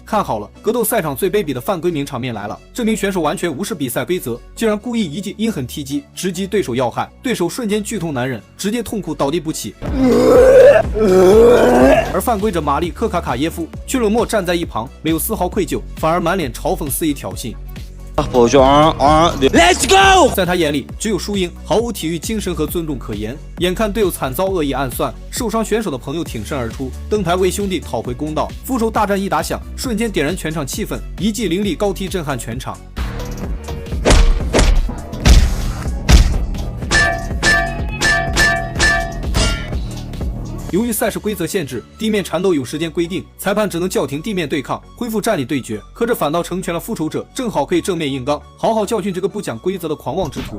看好了，格斗赛场最卑鄙的犯规名场面来了！这名选手完全无视比赛规则，竟然故意一记阴狠踢击，直击对手要害，对手瞬间剧痛难忍，直接痛苦倒地不起。而犯规者马利科卡卡耶夫却冷漠站在一旁，没有丝毫愧疚，反而满脸嘲讽肆意挑衅。Let's go！ 在他眼里，只有输赢，毫无体育精神和尊重可言。眼看队友惨遭恶意暗算，受伤选手的朋友挺身而出，登台为兄弟讨回公道。复仇大战一打响，瞬间点燃全场气氛，一记凌厉高踢震撼全场。由于赛事规则限制，地面缠斗有时间规定，裁判只能叫停地面对抗，恢复站立对决。可这反倒成全了复仇者，正好可以正面硬刚，好好教训这个不讲规则的狂妄之徒。